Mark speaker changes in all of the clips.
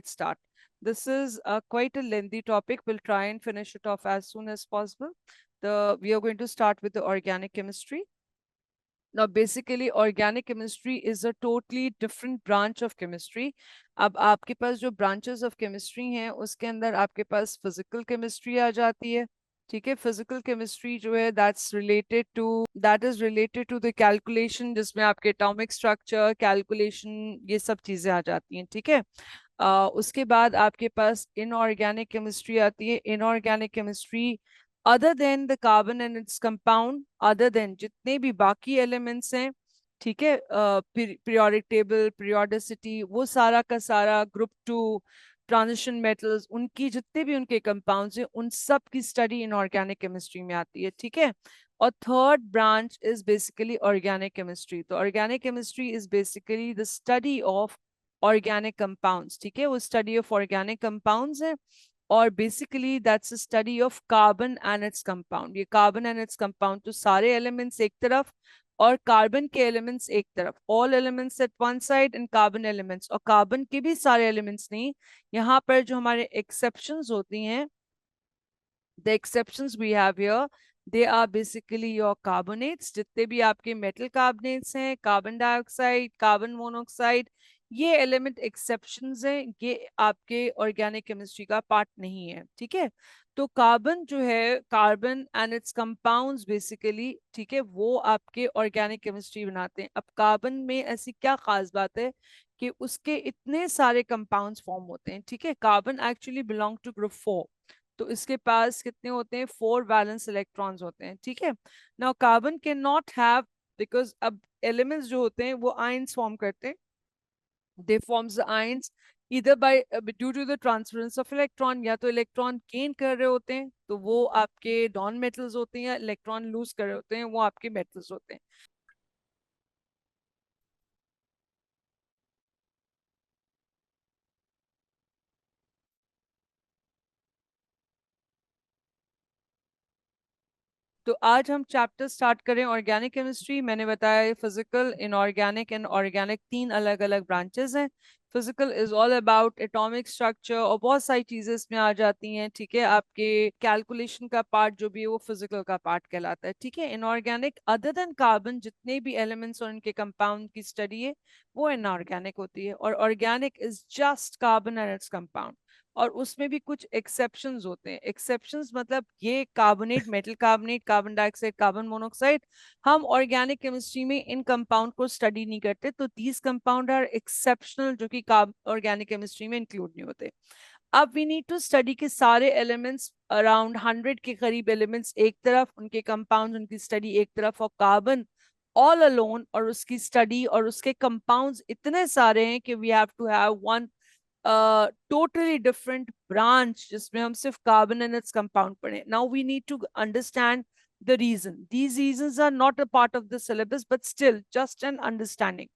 Speaker 1: let's start. This is quite a lengthy topic. We'll try and finish it off as soon as possible. We are going to start with the organic chemistry. Now, basically, organic chemistry is a totally different branch of chemistry. अब आपके पास जो branches of chemistry हैं, उसके अंदर आपके पास physical chemistry आ जाती है. ठीक है, physical chemistry जो है that is related to the calculation, जिसमें आपके atomic structure, calculation, ये सब चीजें आ जाती हैं. ठीक है. उसके बाद आपके पास inorganic chemistry आती है. Inorganic chemistry other than the carbon and its compound, other than जितने भी बाकी elements हैं, ठीक है, periodic table, periodicity, वो सारा का सारा group 2 transition metals, उनकी जितने भी उनके compounds हैं, उन सब की study inorganic chemistry में आती है. ठीक है. और third branch is basically organic chemistry. तो organic chemistry is basically the study of organic compounds. ठीक है, वो study of organic compounds है. और basically that's a study of carbon and its compound. ये कार्बन एंड इट्स कंपाउंड, तो सारे elements एक तरफ और कार्बन के एलिमेंट्स एक तरफ, all elements at one side and carbon elements, और कार्बन के भी सारे एलिमेंट्स नहीं. यहाँ पर जो हमारे एक्सेप्शंस होती हैं, the exceptions we have here, they are basically your carbonates. जितने भी आपके मेटल कार्बोनेट्स हैं, कार्बन डाइऑक्साइड, कार्बन मोनोऑक्साइड, ये एलिमेंट एक्सेप्शंस हैं. ये आपके ऑर्गेनिक केमिस्ट्री का पार्ट नहीं है. ठीक है. तो कार्बन जो है, carbon and it's compounds basically, ठीक है, वो आपके ऑर्गेनिक केमिस्ट्री बनाते हैं. अब कार्बन में ऐसी क्या खास बात है कि उसके इतने सारे कंपाउंड्स फॉर्म होते हैं. ठीक है. Carbon actually belong to group 4. तो इसके पास कितने होते हैं? 4 वैलेंस इलेक्ट्रॉन्स होते हैं. ठीक है. Now carbon can not have, because अब एलिमेंट्स जो होते हैं वो आयंस फॉर्म करते हैं. they forms the ions either by due to the transference of electron, या तो इलेक्ट्रॉन गेन कर रहे होते हैं तो वो आपके नॉन मेटल्स होते हैं, या इलेक्ट्रॉन लूज कर रहे होते हैं वो आपके मेटल्स होते हैं. तो आज हम चैप्टर स्टार्ट करें ऑर्गेनिक केमिस्ट्री. मैंने बताया फिजिकल, इनऑर्गेनिक एंड ऑर्गेनिक, 3 अलग अलग ब्रांचेस हैं. Physical is all about atomic structure और बहुत सारी चीजें इसमें आ जाती हैं. ठीक है. आपके कैलकुलेशन का पार्ट जो भी है वो फिजिकल का पार्ट कहलाता है. ठीक है. इनऑर्गेनिक अदर देन कार्बन जितने भी एलिमेंट्स और उनके कंपाउंड की स्टडी है वो इनऑर्गेनिक होती है. और organic is just carbon and its compound. और उसमें भी कुछ एक्सेप्शंस होते हैं. एक्सेप्शंस मतलब ये carbonate, metal carbonate, carbon dioxide, carbon monoxide, हम ऑर्गेनिक केमिस्ट्री में इन कंपाउंड को स्टडी नहीं करते. तो दीज कंपाउंड आर एक्सेप्शनल, जो कि ऑर्गेनिक केमिस्ट्री में इंक्लूड नहीं होते. अब वी नीड टू स्टडी के सारे एलिमेंट्स, अराउंड 100 के करीब एलिमेंट्स एक तरफ, उनके कंपाउंड, उनकी स्टडी एक तरफ, और कार्बन ऑल अलोन और उसकी स्टडी और उसके कंपाउंड्स इतने सारे हैं कि we have to have one totally different branch जिसमें हम सिर्फ carbon and its compound पढ़ें. Now we need to understand the reason. These reasons are not a part of the syllabus, but still just an understanding.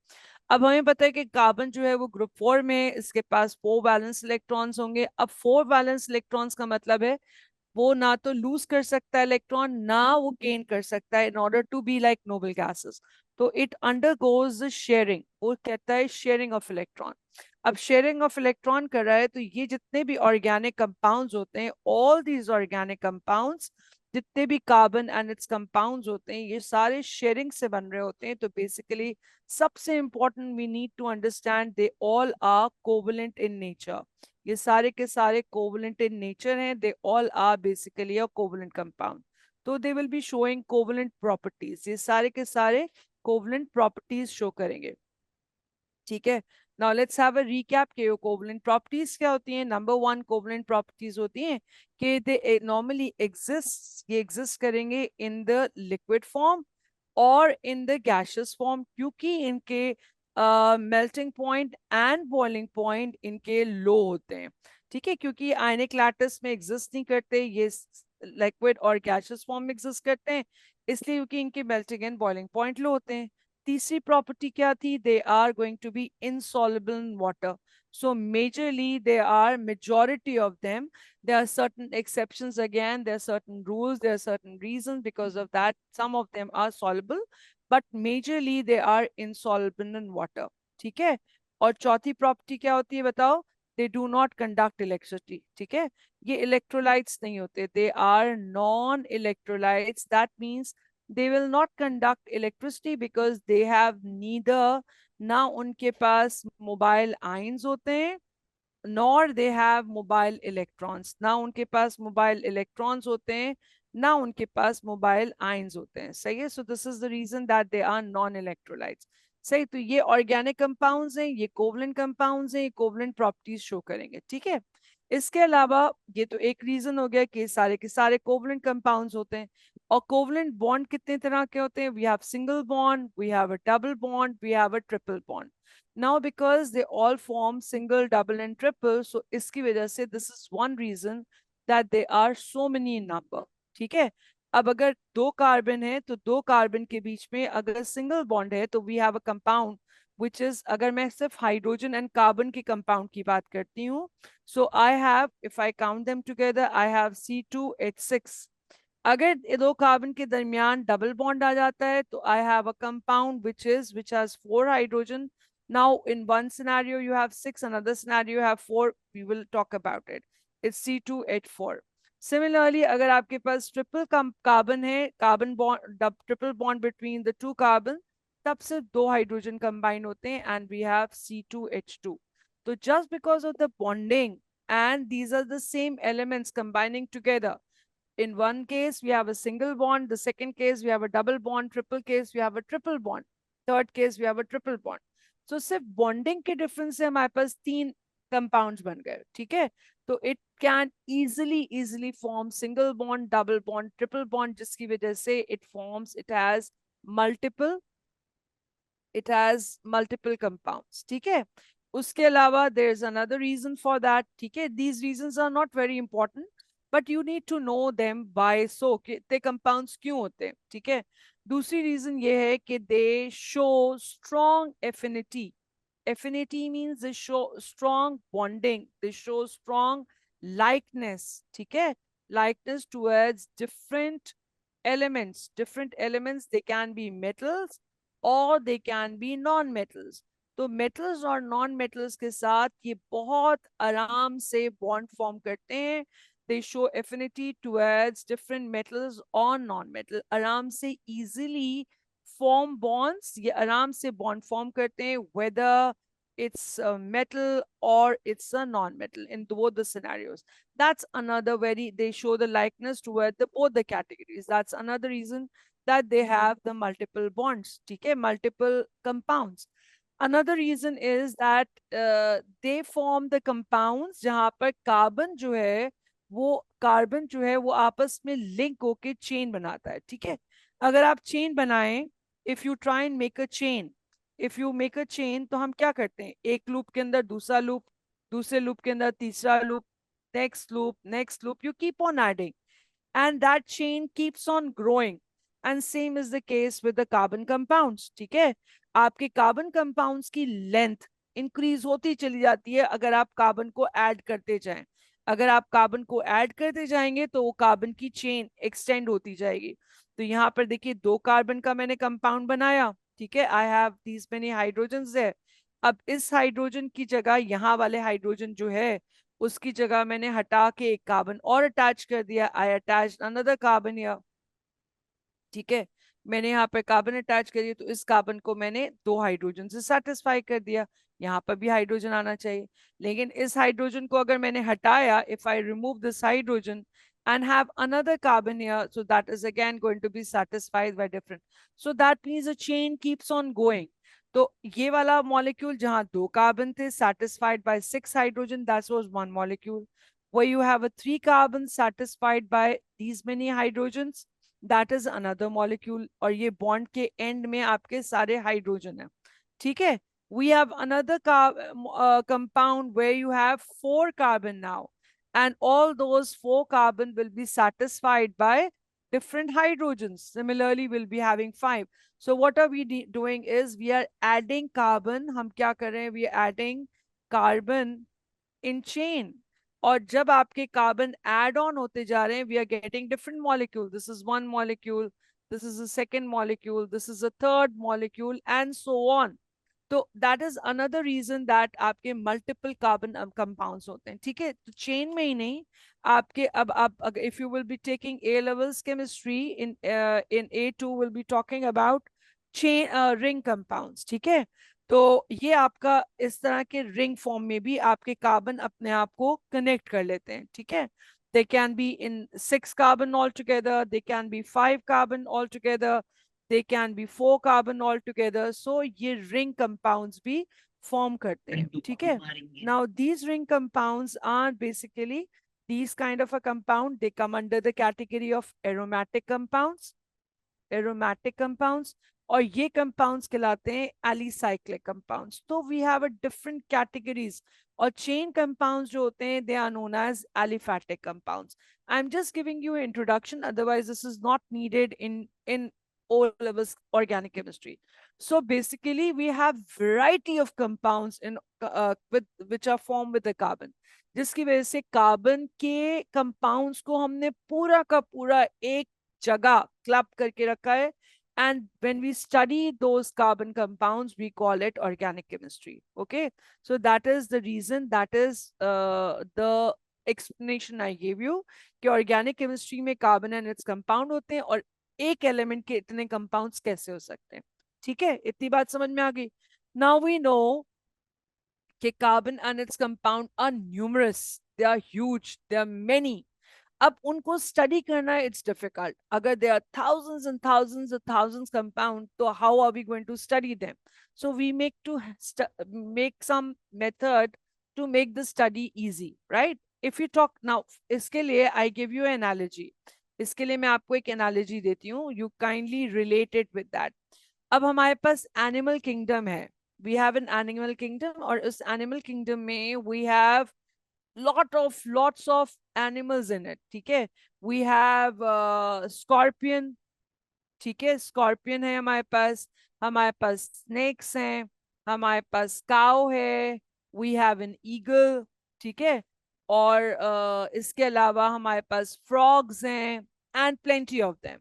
Speaker 1: अब हमें पता है कि carbon जो है वो ग्रुप 4 में, इसके पास 4 वैलेंस इलेक्ट्रॉन्स होंगे. अब 4 वैलेंस इलेक्ट्रॉन्स का मतलब है वो ना तो लूज कर सकता है इलेक्ट्रॉन, ना वो गेन कर सकता है, in order to be like noble gases. तो इट अंडरगोज शेयरिंग. वो कहता है शेयरिंग ऑफ इलेक्ट्रॉन. अब शेयरिंग ऑफ इलेक्ट्रॉन कर रहा है तो ये जितने भी ऑर्गेनिक कंपाउंड्स होते हैं, ऑल दीज ऑर्गेनिक कंपाउंड्स, जितने भी कार्बन एंड इट्स कंपाउंड्स होते हैं, ये सारे शेयरिंग से बन रहे होते हैं. तो बेसिकली सबसे important we need to understand they all are covalent in nature. ये सारे के सारे कोवलेंट इन नेचर हैं. They all are basically a covalent compound. तो they will be showing covalent properties. ये सारे के सारे कोवलेंट प्रॉपर्टीज शो करेंगे. ठीक है. Now let's have a recap के कोवलेंट प्रॉपर्टीज क्या होती हैं. नंबर 1 कोवलेंट प्रॉपर्टीज होती हैं कि दे नॉर्मली एग्जिस्ट, ये एग्जिस्ट करेंगे इन द लिक्विड फॉर्म और इन द गैशियस फॉर्म, क्योंकि इनके melting point and boiling point इनके लो होते हैं. ठीक है. क्योंकि आयनिक लैटिस में एग्जिस्ट नहीं करते, ये लिक्विड और गैशियस फॉर्म में एग्जिस्ट करते हैं, इसलिए क्योंकि इनके melting and boiling point low होते हैं. तीसरी प्रॉपर्टी क्या थी? They are going to be insoluble in water. So majorly they are, majority of them, there are certain exceptions again, there are certain rules, there are certain reasons because of that some of them are soluble, but majorly they are insoluble in water. ठीक है. और चौथी property क्या होती है बताओ? They do not conduct electricity, ठीक है। ये इलेक्ट्रोलाइट्स नहीं होते, they are non electrolytes, that means they will not conduct electricity because they have neither, ना उनके पास मोबाइल आयंस होते हैं, nor they have mobile electrons, ना उनके पास मोबाइल इलेक्ट्रॉन्स होते हैं, ना उनके पास मोबाइल आयंस होते हैं, सही है। So this is the reason that they are non electrolytes, सही। तो ये ऑर्गेनिक कंपाउंड्स हैं, ये कोवलेंट कंपाउंड्स हैं, ये कोवलेंट प्रॉपर्टीज शो करेंगे, ठीक है। इसके अलावा ये तो एक रीजन हो गया कि सारे के सारे कोवलेंट कंपाउंड्स होते हैं। और कोवलेंट बॉन्ड कितने तरह के होते हैं? We have single bond, we have a double bond, we have a triple bond. Now because they all form single, double and triple, so इसकी वजह से this is one reason that they are so many in number, ठीक है। अब अगर दो carbon है तो दो कार्बन के बीच में अगर सिंगल बॉन्ड है तो we have a compound which is, अगर मैं सिर्फ हाइड्रोजन एंड कार्बन की कंपाउंड की बात करती हूँ, so I have, if I count them together, I have C2H6। अगर ये दो कार्बन के दरमियान डबल बॉन्ड आ जाता है तो I have a compound which has 4 hydrogen. Now in one scenario you have 6, another scenario you have 4, we will talk about it, it's C2H4। Similarly अगर आपके पास ट्रिपल कार्बन है, carbon bond triple bond between the two carbon, तब से दो hydrogen combine होते हैं and we have C2H2। तो just because of the bonding and these are the same elements combining together, in one case we have a single bond, the second case we have a double bond, triple case we have a triple bond, third case we have a triple bond। So सिर्फ bonding के difference से हमारे पास 3 compounds बन गए, ठीक है। तो it can easily form single bond, double bond, triple bond, जिसकी वजह से multiple it has multiple compounds, ठीक है। उसके अलावा there is another reason for that, ठीक है। These reasons are not very important but you need to know them by, so कि इतने compounds क्यों होते हैं, ठीक है। दूसरी reason ये है कि they show strong affinity। Affinity means they show strong bonding, they show strong likeness, ठीक है। Likeness towards different elements, they can be metals or they can be non-metals। तो metals और non-metals के साथ ये बहुत आराम से bond form करते हैं। they show affinity towards different metals or non-metal, आराम से easily form bonds, ये आराम से bond form करते हैं whether it's a metal or it's a non-metal in both the scenarios। That's another very, they show the likeness toward the both the categories, that's another reason that they have the multiple bonds, ठीक है, multiple compounds। Another reason is that they form the compounds जहाँ पर carbon जो है वो आपस में link होके चेन बनाता है, ठीक है। अगर आप चेन बनाएं, if you try and make a chain, if you make a chain, तो हम क्या करते हैं, एक लूप के अंदर दूसरा लूप, दूसरे लूप के अंदर तीसरा loop, next loop, you keep on adding and that chain keeps on growing, and same is the case with the carbon compounds, ठीक है। आपके कार्बन कंपाउंड्स की लेंथ इंक्रीज होती चली जाती है अगर आप कार्बन को ऐड करते जाएं। अगर आप कार्बन को ऐड करते जाएंगे तो वो कार्बन की चेन एक्सटेंड होती जाएगी। तो यहाँ पर देखिए, दो कार्बन का मैंने कंपाउंड बनाया, ठीक है, I have these many hydrogens है। अब इस हाइड्रोजन की जगह यहाँ वाले हाइड्रोजन जो है उसकी जगह मैंने हटा के एक कार्बन और अटैच कर दिया, आई अटैच अनदर कार्बन या, ठीक है। मैंने यहाँ पर कार्बन अटैच करी तो इस कार्बन को मैंने दो हाइड्रोजन से सेटिस्फाई कर दिया, यहाँ पर भी हाइड्रोजन आना चाहिए। लेकिन इस हाइड्रोजन को अगर मैंने हटाया, if I remove this hydrogen and have another carbon here, so that is again going to be satisfied by different, so that means the chain keeps on going। तो ये वाला मॉलिक्यूल जहां दो कार्बन थे satisfied by 6 hydrogen, that was one molecule। where you have a 3 carbon satisfied by these many hydrogens, that is another molecule। और ये bond के and में आपके सारे हाइड्रोजन है, ठीक है। we have another compound where you have 4 carbon now, and all those 4 carbon will be satisfied by different hydrogens, similarly we'll be having 5। so what are we doing is we are adding carbon, हम क्या कर रहे हैं, we are adding carbon in chain। और जब आपके carbon add on होते जा रहे हैं, we are getting different molecule, this is one molecule, this is a second molecule, this is a third molecule, and so on। तो that is another reason that आपके multiple carbon compounds होते हैं, ठीक है। तो चेन में ही नहीं, आपके अब आप if you will be taking A levels chemistry in in A2 will be talking about chain ring compounds, ठीक है। तो ये आपका इस तरह के रिंग फॉर्म में भी आपके कार्बन अपने आप को कनेक्ट कर लेते हैं, ठीक है। they can be in 6 carbon altogether, they can be 5 carbon altogether, they can be 4 carbon altogether. So ये ring compounds भी form करते हैं, ठीक है। Now these ring compounds are basically these kind of a compound, they come under the category of aromatic compounds, aromatic compounds, और ये compounds कहलाते हैं alicyclic compounds. तो we have a different categories, और chain compounds जो होते हैं they are known as aliphatic compounds. I'm just giving you an introduction, otherwise this is not needed in O levels organic chemistry. So basically we have variety of compounds in with which are formed with the carbon, जिसकी वजह से carbon के compounds को हमने पूरा का पूरा एक जगह क्लब करके रखा है, and when we study those carbon compounds we call it organic chemistry. Okay, so that is the reason, that is the explanation I gave you कि organic chemistry में carbon and its compound होते हैं, और एक element के इतने compounds कैसे हो सकते हैं, ठीक है। इतनी बात समझ में आ गई। Now we know कि carbon and its compound are numerous, they are huge, they are many. अब उनको स्टडी करना इट्स डिफिकल्ट, अगर they are thousands and thousands of thousands compound, तो how are we going to study them? So we make some method to make the study easy, right? If you talk now, इसके लिए I give you an analogy, इसके लिए मैं आपको एक analogy देती हूँ, you kindly relate it with that. अब हमारे पास animal kingdom है, we have an animal kingdom, और उस animal kingdom में we have lots of animals in it, ठीक है। We have scorpion, ठीक है, स्कॉर्पियन है हमारे पास स्नेक्स हैं, हमारे पास काउ है, वी हैव एन ईगल, ठीक है। और इसके अलावा हमारे पास फ्रॉग्स हैं, and plenty of them,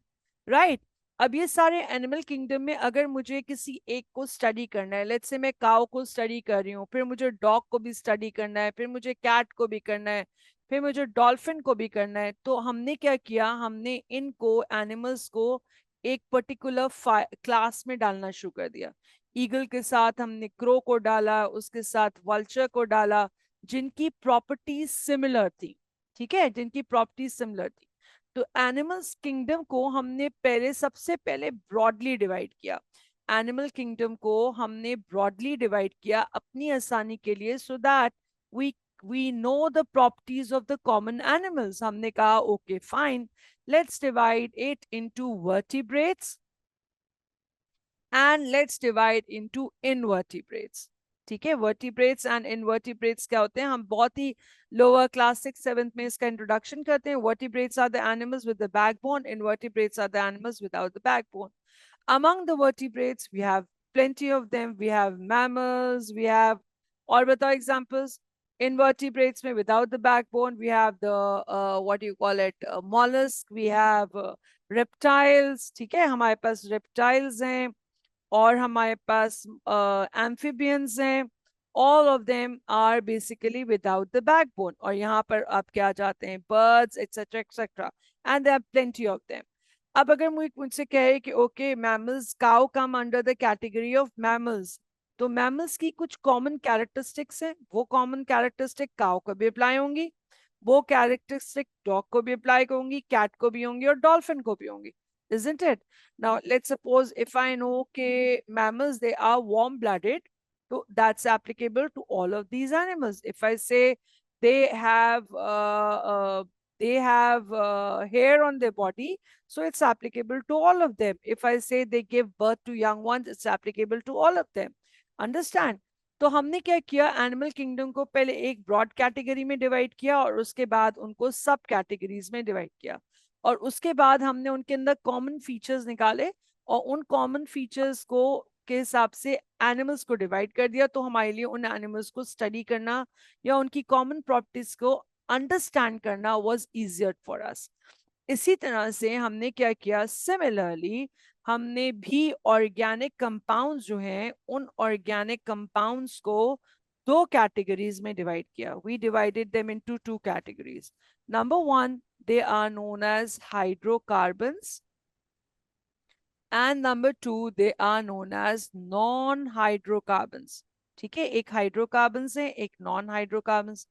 Speaker 1: right. अब ये सारे एनिमल किंगडम में अगर मुझे किसी एक को स्टडी करना है, लेट्स से मैं काउ को स्टडी कर रही हूँ, फिर मुझे डॉग को भी स्टडी करना है, फिर मुझे कैट को भी करना है, फिर मुझे डॉल्फिन को भी करना है, तो हमने क्या किया, हमने इनको एनिमल्स को एक पर्टिकुलर क्लास में डालना शुरू कर दिया। ईगल के साथ हमने क्रो को डाला, उसके साथ वल्चर को डाला, जिनकी प्रॉपर्टीज सिमिलर थी, ठीक है, जिनकी प्रॉपर्टीज सिमिलर थी। तो एनिमल्स किंगडम को हमने सबसे पहले ब्रॉडली डिवाइड किया, एनिमल किंगडम को हमने ब्रॉडली डिवाइड किया अपनी आसानी के लिए, so that we know the properties of the common animals. हमने कहा okay fine, let's divide it into vertebrates and let's divide into invertebrates, ठीक है। वर्टिब्रेट्स एंड इनवर्टिब्रेट्स क्या होते हैं, हम बहुत ही लोअर क्लास 6th 7th में इसका इंट्रोडक्शन करते हैं। Vertebrates are the animals with the backbone, invertebrates are the animals without the backbone. Among the vertebrates we have plenty of them, we have mammals, we have, और बताओ examples। Invertebrates में without the backbone we have the what do you call it, mollusk, we have reptiles, ठीक है, हमारे पास reptiles हैं, और हमारे पास amphibians हैं, all of them are basically without the backbone, और यहाँ पर आप क्या जाते हैं, birds etc etc, and there are plenty of them. अब अगर मुझसे कहे कि okay mammals, cow come under the category of mammals, तो मैमल्स की कुछ कॉमन कैरेक्टरिस्टिक्स हैं, वो कॉमन कैरेक्टरिस्टिक काउ को भी अप्लाई होंगी, वो कैरेक्टरिस्टिक डॉग को भी अप्लाई होंगी, कैट को भी होंगी, और डॉल्फिन को भी होंगी, isn't it? Now let's suppose if I know okay mammals they are warm blooded, so that's applicable to all of these animals. If I say they have hair on their body, so it's applicable to all of them. If I say they give birth to young ones, it's applicable to all of them. Understand? तो हमने क्या किया, animal kingdom को पहले एक broad category में divide किया, और उसके बाद उनको सब कैटेगरीज में डिवाइड किया, और उसके बाद हमने उनके अंदर कॉमन फीचर्स निकाले, और उन कॉमन फीचर्स को के हिसाब से एनिमल्स को डिवाइड कर दिया। तो हमारे लिए उन एनिमल्स को स्टडी करना या उनकी कॉमन प्रॉपर्टीज को अंडरस्टैंड करना वाज इजियर फॉर अस। इसी तरह से हमने क्या किया, सिमिलरली हमने भी ऑर्गेनिक कंपाउंड्स जो हैं उन ऑर्गेनिक कंपाउंड्स को दो कैटेगरीज में डिवाइड किया. We divided them into two categories. Number one, they are known as hydrocarbons, and number two, they are known as non hydrocarbons. ठीक है, एक हाइड्रोकार्बन्स है, एक non hydrocarbons.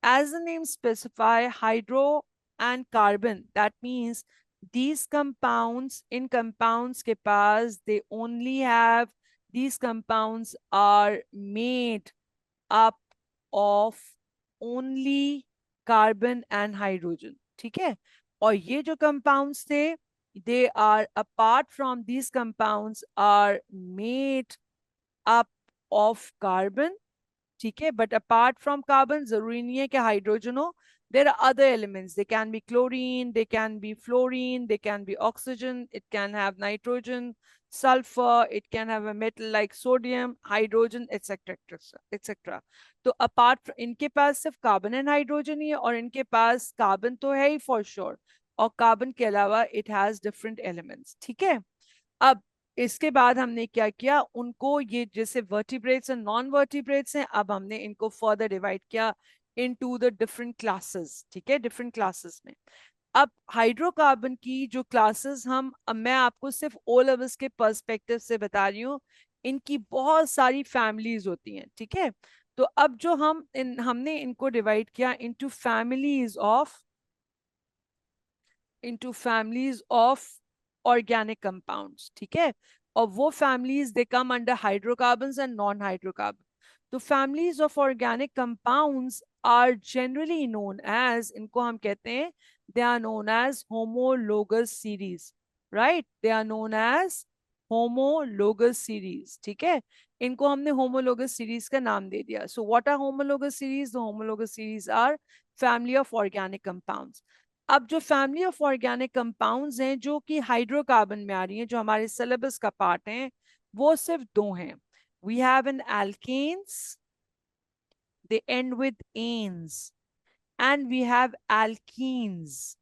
Speaker 1: As the name specify, hydro and carbon, that means these compounds, in compounds के पास, they only have, these compounds are made up of only carbon and hydrogen. ठीक है, और ये जो compounds थे, they are apart from these compounds are made up of carbon. ठीक है, but apart from carbon जरूरी नहीं है कि हाइड्रोजन हो. There are other elements, they can be chlorine, they can be fluorine, they can be oxygen, it can have nitrogen, sulfur, it can have a metal like sodium, hydrogen, etc etc. तो apart, इनके पास सिर्फ carbon and hydrogen ही है, और इनके पास carbon तो है ही for sure, और carbon के अलावा इट हैज डिफरेंट एलिमेंट्स. ठीक है, अब इसके बाद हमने क्या किया, उनको, ये जैसे वर्टिब्रेट्स एंड नॉन वर्टिब्रेट्स हैं, अब हमने इनको फर्दर डिवाइड किया इनटू द डिफरेंट क्लासेस. ठीक है, डिफरेंट क्लासेस में. अब हाइड्रोकार्बन की जो क्लासेस, अब मैं आपको सिर्फ ओ लेवल्स के पर्सपेक्टिव से बता रही हूँ. इनकी बहुत सारी फैमिलीज होती हैं. ठीक है, तो अब जो हमने इनको डिवाइड किया into families of organic compounds. ठीक है, और वो families they come under hydrocarbons and non hydrocarbon. तो families of organic compounds are generally known as, इनको हम कहते हैं, they are known as homologous series. Right, they are known as homologous series. ठीक है, इनको हमने होमोलोगस सीरीज का नाम दे दिया. So what are homologous series? The homologous series are family of organic compounds. अब जो फैमिली ऑफ ऑर्गेनिक कंपाउंड्स हैं जो कि हाइड्रोकार्बन में आ रही हैं, जो हमारे सिलेबस का पार्ट हैं, वो सिर्फ दो हैं. We have an alkanes, they end with anes, and we have alkenes,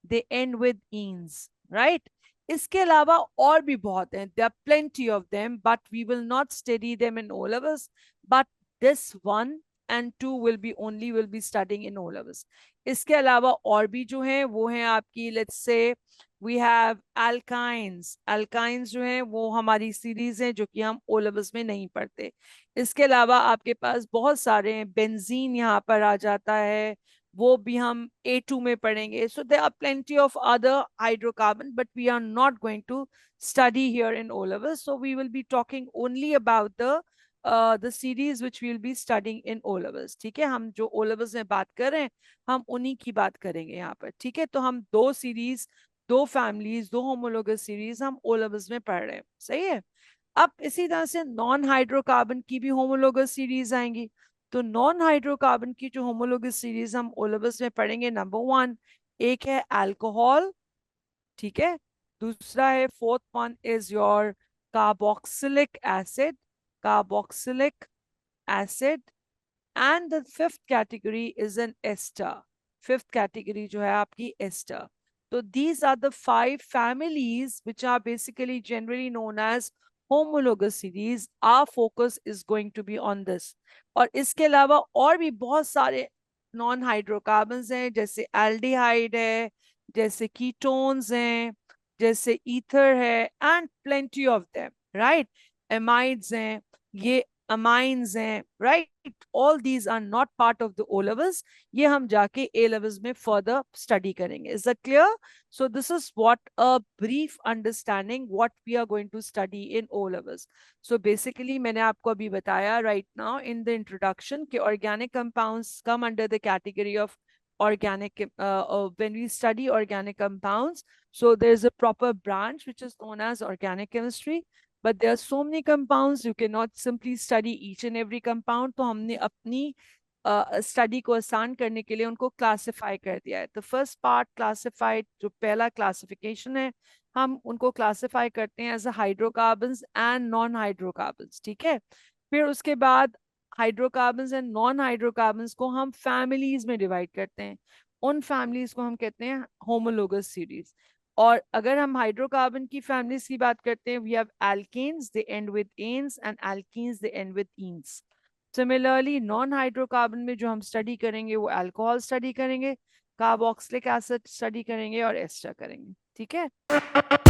Speaker 1: they end with enes. Right, इसके अलावा और भी बहुत हैं. there are plenty of them, but we will not study them in O levels, but this one and two will be studying in O levels. इसके अलावा और भी जो हैं वो हैं आपकी, let's say we have alkynes. alkynes जो हैं वो हमारी सीरीज हैं जो कि हम ओ लेवल्स में नहीं पढ़ते. इसके अलावा आपके पास बहुत सारे हैं. बेंजीन यहाँ पर आ जाता है, वो भी हम A2 में पढ़ेंगे. So there are plenty of other hydrocarbon, but we are not going to study here in O levels. So we will be talking only about the series which we will be studying in O levels. ठीक है, हम जो O levels में बात कर रहे हैं हम उन्हीं की बात करेंगे यहाँ पर. ठीक है, तो हम दो सीरीज, दो फैमिलीज, दो होमोलोगस सीरीज हम O levels में पढ़ रहे हैं. सही है. अब इसी तरह से नॉन हाइड्रोकार्बन की भी होमोलोगस सीरीज आएंगी. तो नॉन हाइड्रोकार्बन की जो होमोलोगस सीरीज हम O levels में पढ़ेंगे, नंबर वन, एक है अल्कोहल. ठीक है, दूसरा है, fourth one is your carboxylic acid, carboxylic acid. And the fifth category is an ester. Fifth category जो है आपकी एस्टर. तो these are the five families which are basically generally known as homologous series. Our focus is going to be on this. और इसके अलावा और भी बहुत सारे नॉन हाइड्रोकार्बन्स हैं, जैसे एल्डिहाइड है, जैसे कीटोन्स हैं, जैसे ईथर है, and plenty of them. Right, amides हैं, ये अमाइंस हैं. Right, all these are not part of the O levels. ये हम जाके ए लेवल्स में फर्दर स्टडी करेंगे. Is that clear? So this is what a brief understanding what we are going to study in O levels. So basically मैंने आपको अभी बताया right now in the introduction कि organic compounds come under the category of organic when we study organic compounds. So there is a proper branch which is known as organic chemistry, but there are so many compounds you cannot simply study each and every compound. तो हमने अपनी study को आसान करने के लिए उनको classify कर दिया है. तो फर्स्ट पार्ट क्लासिफाइड, जो पहला क्लासिफिकेशन है, हम उनको क्लासिफाई करते हैं as hydrocarbons and non hydrocarbons. ठीक है, फिर उसके बाद हाइड्रोकार्बन्स एंड नॉन हाइड्रोकार्बन्स को हम फैमिलीज में डिवाइड करते हैं. उन फैमिलीज को हम कहते हैं होमोलोगस सीरीज. और अगर हम हाइड्रोकार्बन की फैमिलीज की बात करते हैं, we have alkanes, they end with anes, and alkenes, they end with enes. Similarly non hydrocarbon में जो हम स्टडी करेंगे वो अल्कोहल स्टडी करेंगे, कार्बोक्सिलिक एसिड स्टडी करेंगे और एस्टर करेंगे। ठीक है।